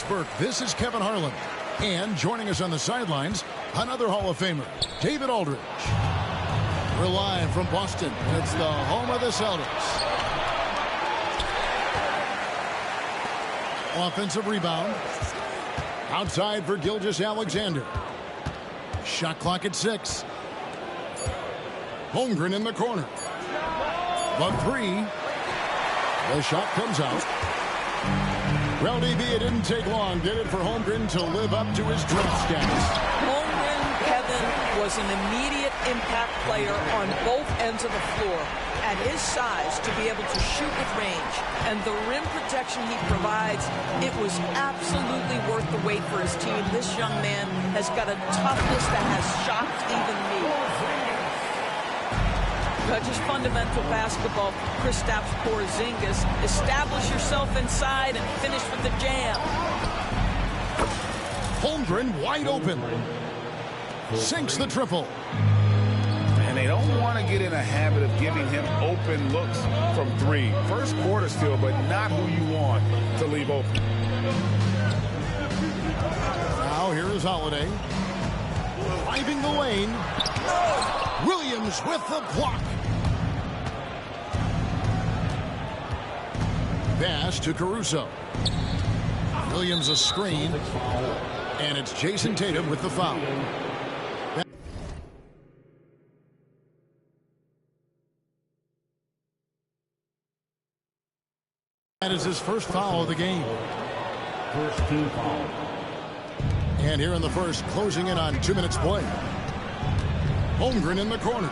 Burke, this is Kevin Harlan. And joining us on the sidelines, another Hall of Famer, David Aldridge. We're live from Boston. It's the home of the Celtics. Offensive rebound. Outside for Gilgeous-Alexander. Shot clock at 6. Holmgren in the corner. The 3. The shot comes out. Well, DB, it didn't take long, did it, for Holmgren to live up to his draft status? Holmgren, Kevin, was an immediate impact player on both ends of the floor. At his size, to be able to shoot with range and the rim protection he provides, it was absolutely worth the wait for his team. This young man has got a toughness that has shocked even me. Just fundamental basketball for Kristaps Porzingis. Establish yourself inside and finish with the jam. Holmgren wide open. Sinks the triple. And they don't want to get in a habit of giving him open looks from 3. First quarter still, but not who you want to leave open. Now here is Holiday. Driving the lane. Williams with the block. Pass to Caruso. Williams a screen. And it's Jason Tatum with the foul. That is his first foul of the game. First team foul. And here in the first, closing in on 2 minutes play. Holmgren in the corner.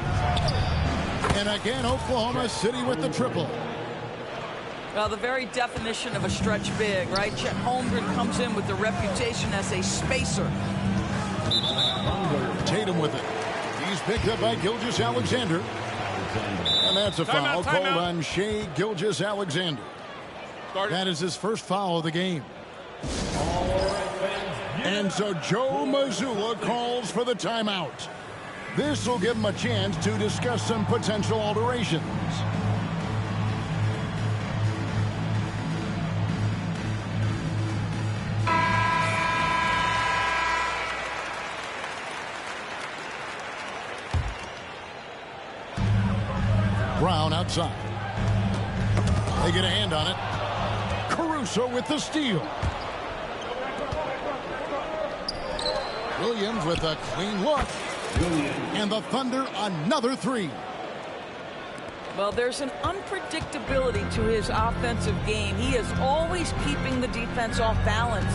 And again, Oklahoma City with the triple. Well, the very definition of a stretch big, right? Chet Holmgren comes in with the reputation as a spacer. Tatum with it. He's picked up by Gilgeous-Alexander. And that's a foul called on Shai Gilgeous-Alexander. That is his first foul of the game. And so Joe Mazzulla calls for the timeout. This will give him a chance to discuss some potential alterations. Brown outside. They get a hand on it. Caruso with the steal. Williams with a clean look. And the Thunder another 3. Well, there's an unpredictability to his offensive game. He is always keeping the defense off balance.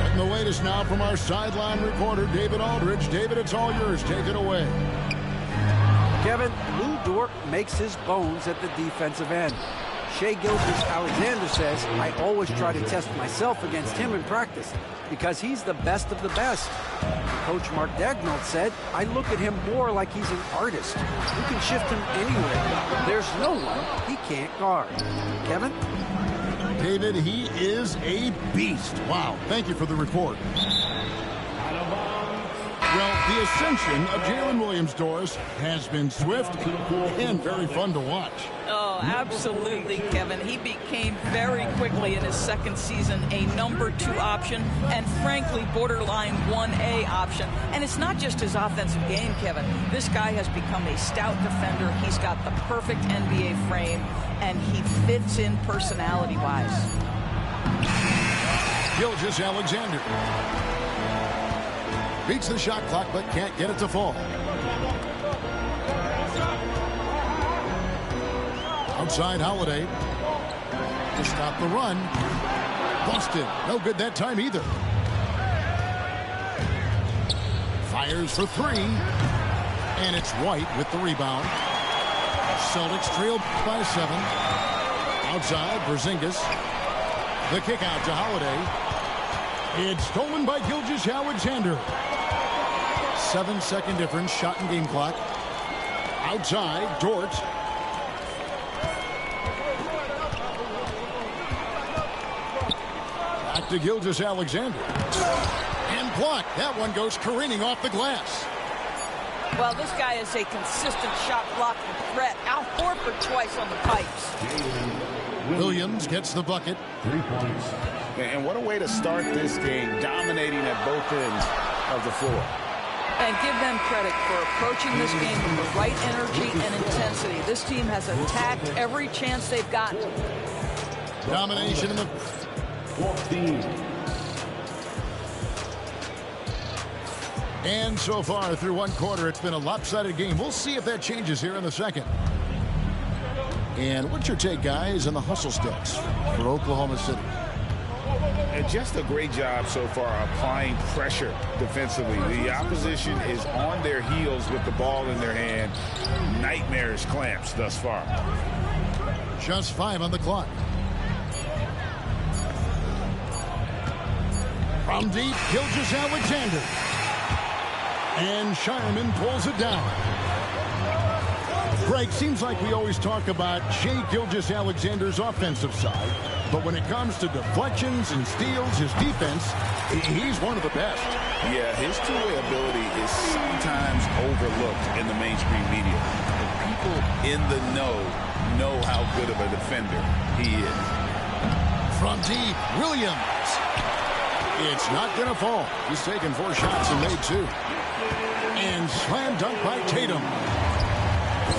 And the latest now from our sideline reporter, David Aldridge. David, it's all yours. Take it away. Kevin, Lou Dort makes his bones at the defensive end. Shai Gilgeous-Alexander says, I always try to test myself against him in practice because he's the best of the best. Coach Mark Daigneault said, I look at him more like he's an artist. You can shift him anywhere. There's no one he can't guard. Kevin? David, he is a beast. Wow. Thank you for the report. Well, the ascension of Jalen Williams, Doris, has been swift and very fun to watch. Oh, absolutely, Kevin. He became very quickly in his second season a number 2 option and, frankly, borderline 1A option. And it's not just his offensive game, Kevin. This guy has become a stout defender. He's got the perfect NBA frame, and he fits in personality-wise. Gilgeous-Alexander beats the shot clock, but can't get it to fall. Outside Holiday to stop the run. Busted. No good that time either. Fires for 3. And it's White with the rebound. Celtics trail by 7. Outside Porzingis. The kick out to Holiday. It's stolen by Gilgeous-Alexander. 7-second difference, shot and game clock. Outside, Dort. Back to Gilgeous-Alexander. And blocked. That one goes careening off the glass. Well, this guy is a consistent shot blocking threat. Al Horford twice on the pipes. Williams gets the bucket. 3 points. And what a way to start this game, dominating at both ends of the floor. And give them credit for approaching this game with the right energy and intensity. This team has attacked every chance they've gotten. Domination in the... 14. And so far through one quarter, it's been a lopsided game. We'll see if that changes here in the second. And what's your take, guys, on the hustle sticks for Oklahoma City? And just a great job so far applying pressure defensively. The opposition is on their heels with the ball in their hand. Nightmarish clamps thus far. Just 5 on the clock. From deep, Gilgeous-Alexander. And Shireman pulls it down. Greg, seems like we always talk about Shai Gilgeous-Alexander's offensive side, but when it comes to deflections and steals, his defense, he's one of the best. Yeah, his two-way ability is sometimes overlooked in the mainstream media. The people in the know how good of a defender he is. From deep, Williams. It's not going to fall. He's taken 4 shots and made 2. And slam dunk by Tatum.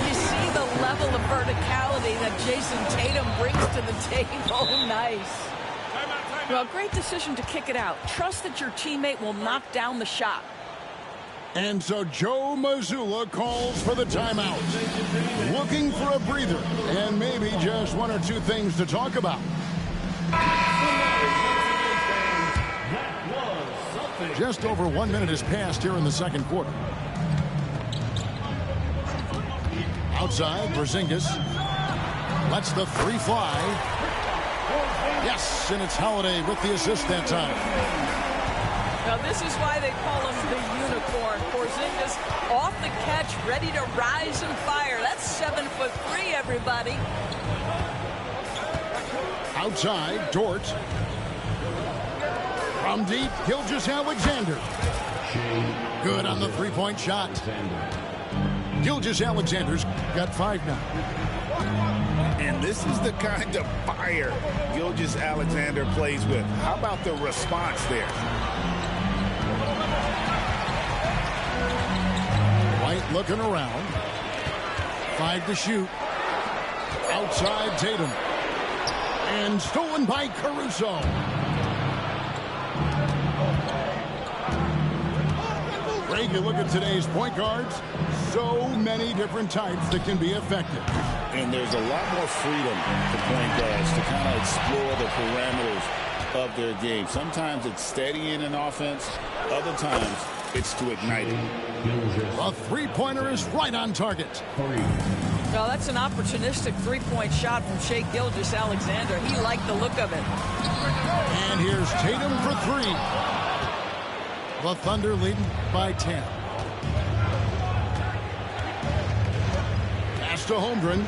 You see the level of verticality that Jason Tatum brings to the table. Nice. Well, great decision to kick it out. Trust that your teammate will knock down the shot. And so Joe Mazzulla calls for the timeout. Looking for a breather and maybe just 1 or 2 things to talk about. Just over 1 minute has passed here in the second quarter. Outside, Porzingis lets the 3 fly. Yes, and it's Holiday with the assist that time. Now this is why they call him the unicorn. Porzingis off the catch, ready to rise and fire. That's 7'3", everybody. Outside, Dort. From deep, Gilgeous-Alexander. Good on the 3-point shot. Gilgeous-Alexander's got 5 now. And this is the kind of fire Gilgeous-Alexander plays with. How about the response there? White looking around. 5 to shoot. Outside, Tatum. And stolen by Caruso. Greg, you look at today's point guards, so many different types that can be effective. And there's a lot more freedom for point guards to kind of explore the parameters of their game. Sometimes it's steadying an offense. Other times it's to ignite it. A 3-pointer is right on target. Well, that's an opportunistic 3-point shot from Shai Gilgeous-Alexander. He liked the look of it. And here's Tatum for 3. The Thunder leading by 10. Pass to Holmgren.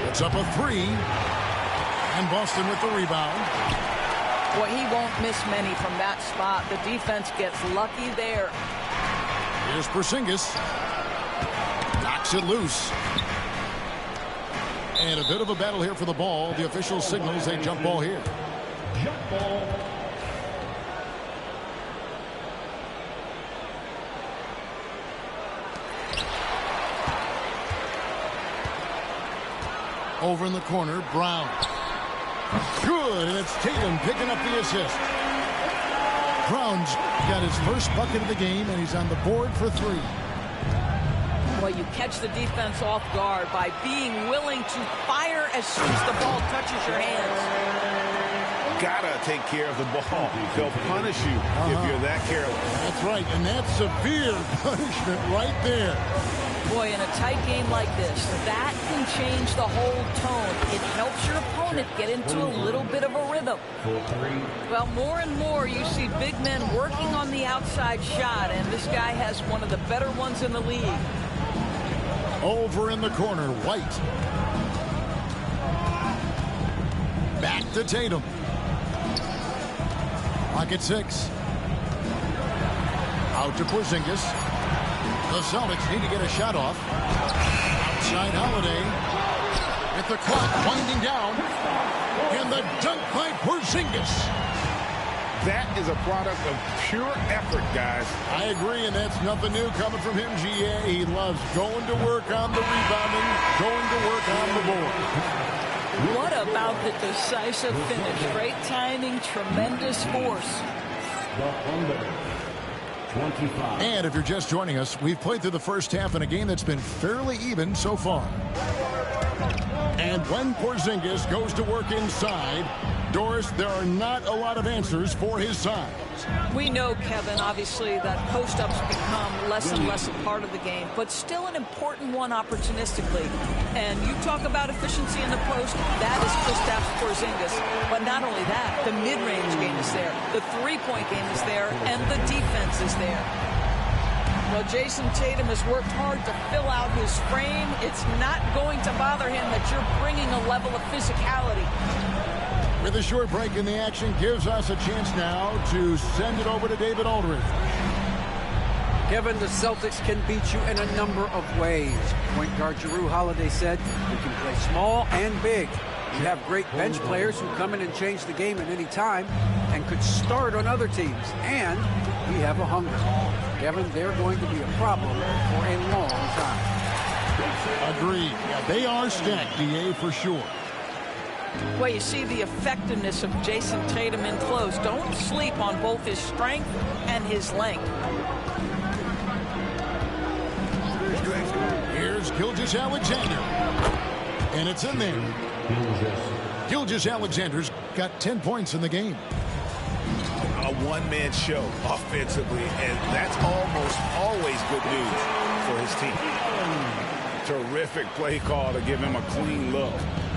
It's up a 3. And Boston with the rebound. Boy, he won't miss many from that spot. The defense gets lucky there. Here's Porzingis. Knocks it loose. And a bit of a battle here for the ball. The official signals a jump ball here. Jump ball. Over in the corner, Brown. Good, and it's Tatum picking up the assist. Brown's got his first bucket of the game, and he's on the board for 3. Well, you catch the defense off guard by being willing to fire as soon as the ball touches your hands. Gotta take care of the ball. They'll punish you if you're that careless. That's right, and that's severe punishment right there. Boy, in a tight game like this, that can change the whole tone. It helps your opponent get into a little bit of a rhythm. Well, more and more you see big men working on the outside shot, and this guy has one of the better ones in the league. Over in the corner, White. Back to Tatum. Pocket 6. Out to Porzingis. The Celtics need to get a shot off. Outside Holiday. With the clock winding down. And the dunk by Porzingis. That is a product of pure effort, guys. I agree, and that's nothing new coming from him, GA. He loves going to work on the rebounding, going to work on the board. What about the decisive finish? Great timing, tremendous force. The Thunder, 25. And if you're just joining us, we've played through the first half in a game that's been fairly even so far. And when Porzingis goes to work inside, Doris, there are not a lot of answers for his size. We know, Kevin, obviously, that post-ups become less and less a part of the game, but still an important one opportunistically. And you talk about efficiency in the post, that is Kristaps Porzingis. But not only that, the mid-range game is there, the three-point game is there, and the defense is there. Well, Jason Tatum has worked hard to fill out his frame. It's not going to bother him that you're bringing a level of physicality. With a short break in the action, gives us a chance now to send it over to David Aldridge. Kevin, the Celtics can beat you in a number of ways. Point guard Jrue Holiday said, "We can play small and big. We have great bench players who come in and change the game at any time and could start on other teams. And we have a hunger." Kevin, they're going to be a problem for a long time. Agreed. Yeah, they are stacked, DA, for sure. Well, you see the effectiveness of Jason Tatum in close. Don't sleep on both his strength and his length. Here's Gilgeous-Alexander. And it's in there. Gilgeous-Alexander's got 10 points in the game. A one-man show offensively, and that's almost always good news for his team. Terrific play call to give him a clean look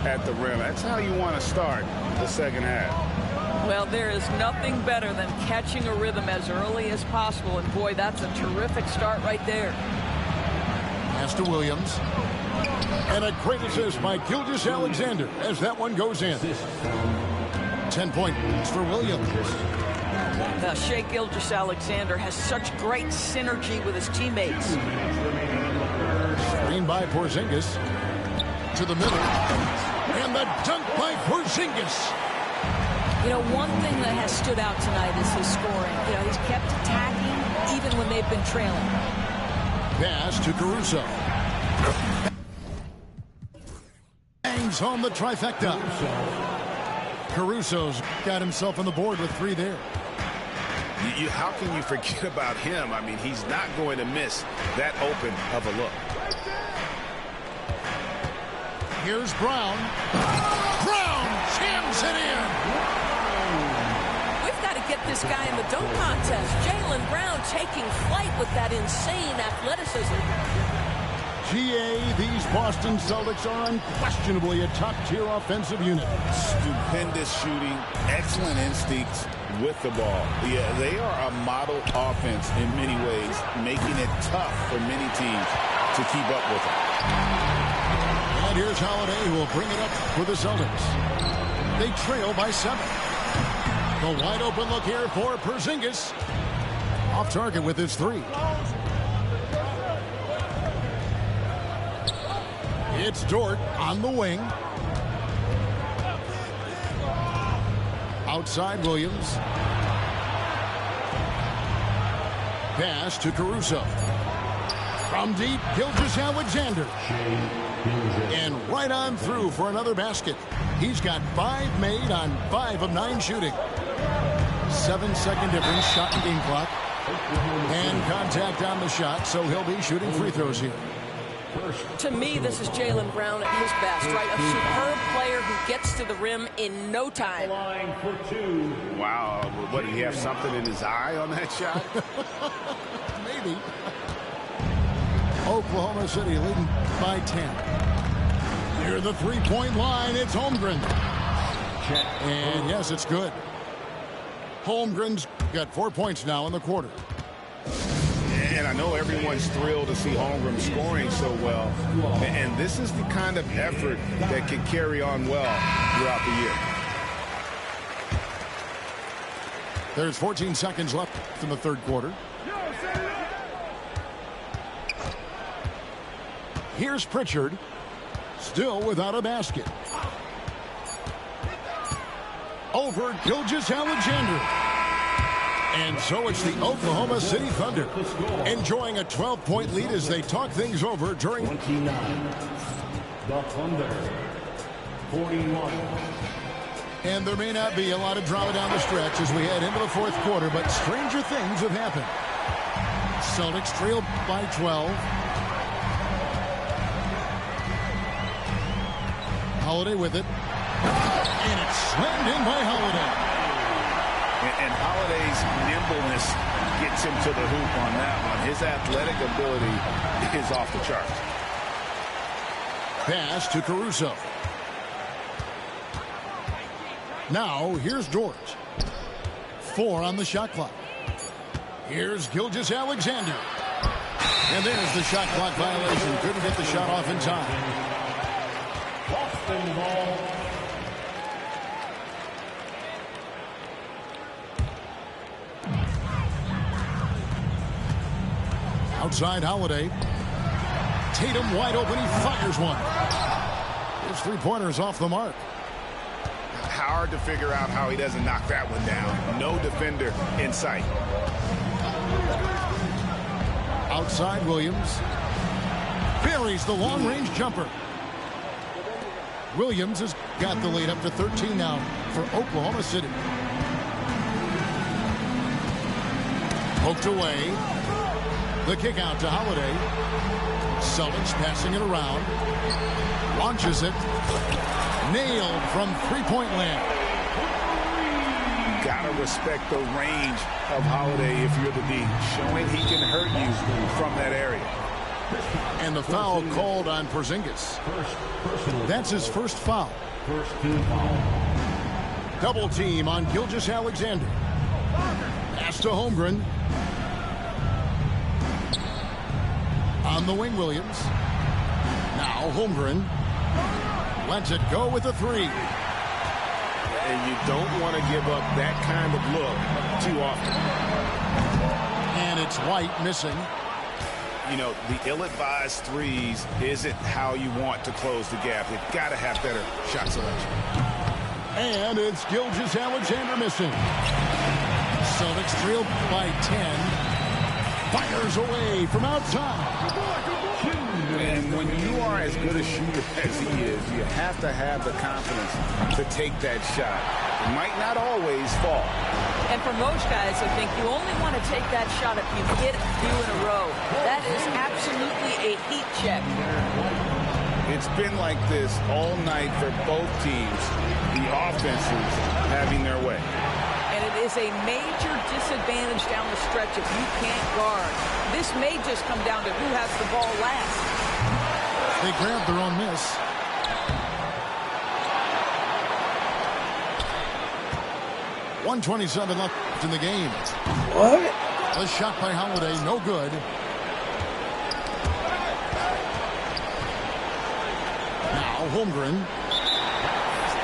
at the rim. That's how you want to start the second half. Well, there is nothing better than catching a rhythm as early as possible, and boy, that's a terrific start right there. Pass to Williams. And a great assist by Gilgeous-Alexander as that one goes in. 10 points for Williams. Shai Gilgeous-Alexander has such great synergy with his teammates. Screen by Porzingis. To the middle. And the dunk by Porzingis. You know, one thing that has stood out tonight is his scoring. You know, he's kept attacking even when they've been trailing. Pass to Caruso. Bangs home the trifecta. Caruso's got himself on the board with 3 there. How can you forget about him? I mean, he's not going to miss that open of a look. Here's Brown. Brown jams it in. We've got to get this guy in the dunk contest. Jaylen Brown taking flight with that insane athleticism. GA, these Boston Celtics are unquestionably a top-tier offensive unit. Stupendous shooting, excellent instincts with the ball. Yeah, they are a model offense in many ways, making it tough for many teams to keep up with them. And here's Holiday, who will bring it up for the Celtics. They trail by 7. The wide open look here for Porzingis. Off target with his 3. It's Dort on the wing. Outside Williams. Pass to Caruso. From deep, Gilgeous-Alexander. And right on through for another basket. He's got 5 made on 5 of 9 shooting. 7-second difference, shot and game clock. And contact on the shot, so he'll be shooting free throws here. To me, this is Jaylen Brown at his best, right? A superb player who gets to the rim in no time. Line for 2. Wow, what, did he have something in his eye on that shot? Maybe. Oklahoma City leading by 10. Near the three-point line, it's Holmgren. And yes, it's good. Holmgren's got 4 points now in the quarter. And I know everyone's thrilled to see Holmgren scoring so well. And this is the kind of effort that can carry on well throughout the year. There's 14 seconds left in the third quarter. Here's Pritchard. Still without a basket. Over Gilgeous-Alexander. And so it's the Oklahoma City Thunder enjoying a 12-point lead as they talk things over during 29. The Thunder. 41. And there may not be a lot of drama down the stretch as we head into the fourth quarter, but stranger things have happened. Celtics trail by 12. Holiday with it. And it's slammed in by Holiday. And Holiday's nimbleness gets him to the hoop on that one. His athletic ability is off the charts. Pass to Caruso. Now, here's Dort. 4 on the shot clock. Here's Gilgeous-Alexander. And there's the shot clock violation. Couldn't get the shot off in time. Boston ball. Outside Holiday. Tatum wide open. He fires one. His three-pointer's off the mark. Hard to figure out how he doesn't knock that one down. No defender in sight. Outside Williams. Buries the long-range jumper. Williams has got the lead up to 13 now for Oklahoma City. Poked away. The kick out to Holiday. Celtics passing it around. Launches it. Nailed from three-point land. Gotta respect the range of Holiday if you're the D. Showing he can hurt you from that area. And the foul called on Porzingis. That's his first foul. First team foul. Double team on Gilgeous-Alexander. Pass to Holmgren. On the wing, Williams. Now Holmgren. Lets it go with a three. And you don't want to give up that kind of look too often. And it's White missing. You know, the ill-advised threes isn't how you want to close the gap. They've got to have better shot selection. And it's Gilgeous-Alexander missing. Celtics trail by 10. Fires away from outside. And when you are as good a shooter as he is, you have to have the confidence to take that shot. It might not always fall. And for most guys, I think you only want to take that shot if you hit a few in a row. That is absolutely a heat check. It's been like this all night for both teams. The offenses having their way. And it is a major disadvantage down the stretch if you can't guard. This may just come down to who has the ball last. They grabbed their own miss. .127 left in the game. What? A shot by Holiday, no good. Now Holmgren.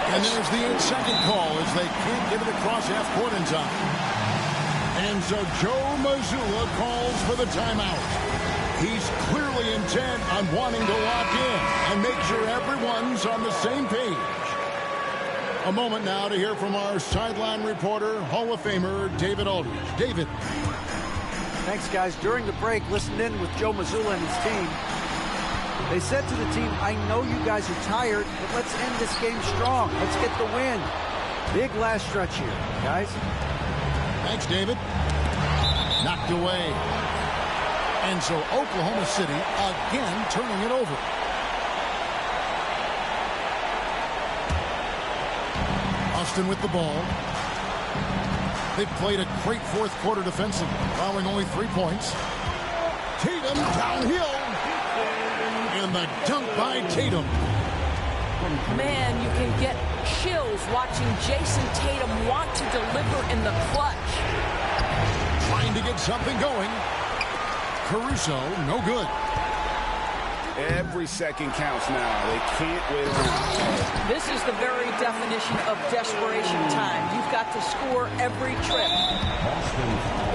And there's the 8-second call as they can't get it across half court in time. And so Joe Mazzulla calls for the timeout. He's clearly intent on wanting to lock in and make sure everyone's on the same page. A moment now to hear from our sideline reporter, Hall of Famer David Aldridge. David. Thanks, guys. During the break, listened in with Joe Mazzulla and his team. They said to the team, I know you guys are tired, but let's end this game strong. Let's get the win. Big last stretch here, guys. Thanks, David. Knocked away. And so Oklahoma City again turning it over. Austin with the ball. They've played a great fourth quarter defensively, allowing only 3 points. Tatum downhill. And the dunk by Tatum. Man, you can get chills watching Jason Tatum want to deliver in the clutch. Trying to get something going. Caruso, no good. Every second counts now. They can't wait around. This is the very definition of desperation time. You've got to score every trip.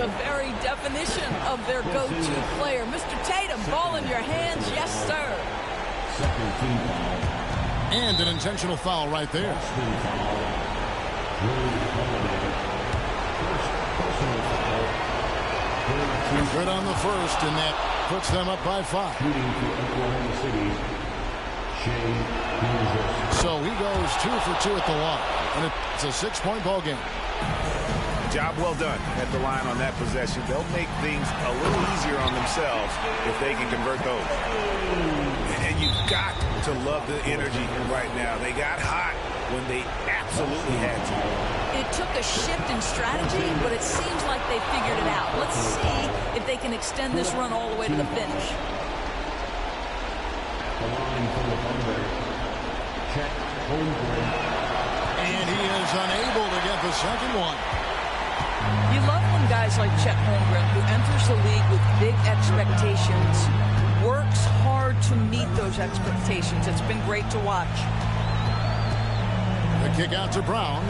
The very definition of their go-to player. Mr. Tatum, ball in your hands. Yes, sir. Second team foul. And an intentional foul right there. Good on the first, and that puts them up by 5. So he goes 2 for 2 at the line, and it's a 6-point ball game. Job well done at the line on that possession. They'll make things a little easier on themselves if they can convert those. And you've got to love the energy right now. They got hot when they absolutely had to. It took a shift in strategy, but it seems like they figured it out. Let's see if they can extend this run all the way to the finish. The line from the Thunder, Chet Holmgren. And he is unable to get the second one. You love when guys like Chet Holmgren, who enters the league with big expectations, works hard to meet those expectations. It's been great to watch. The kick out to Brown.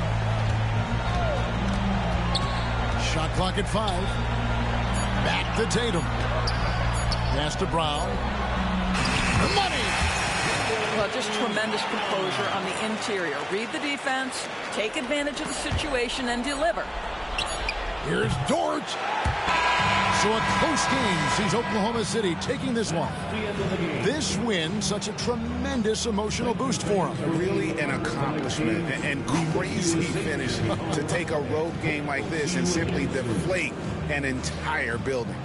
Shot clock at 5. Back to Tatum. Pass to Brown. Money! Well, just tremendous composure on the interior. Read the defense, take advantage of the situation, and deliver. Here's Dort. So a close game sees Oklahoma City taking this one. This win, such a tremendous emotional boost for them. Really an accomplishment and crazy finish to take a road game like this and simply deflate an entire building.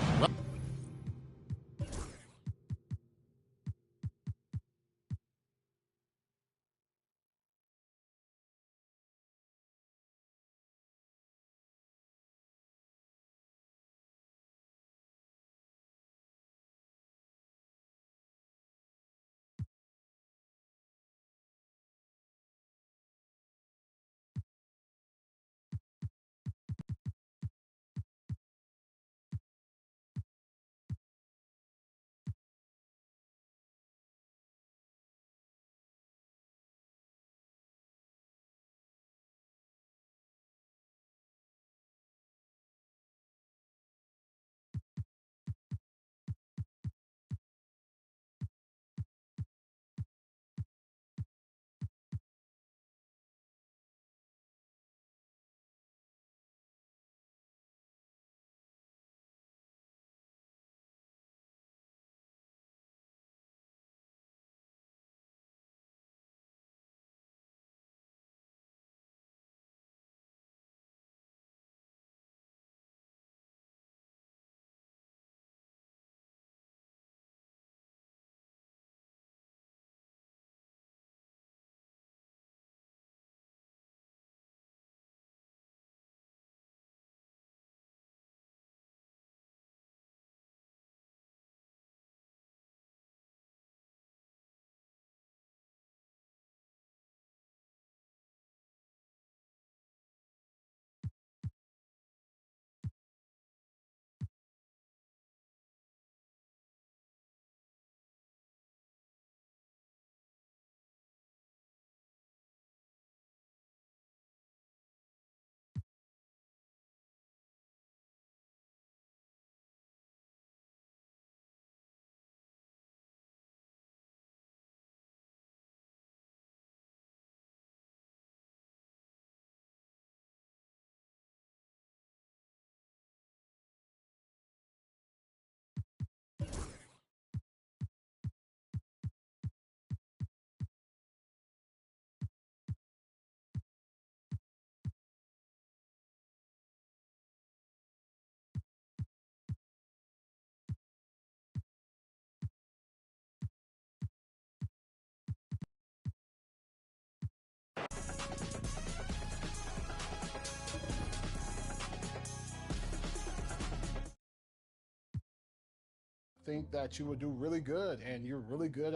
Think that you would do really good, and you're really good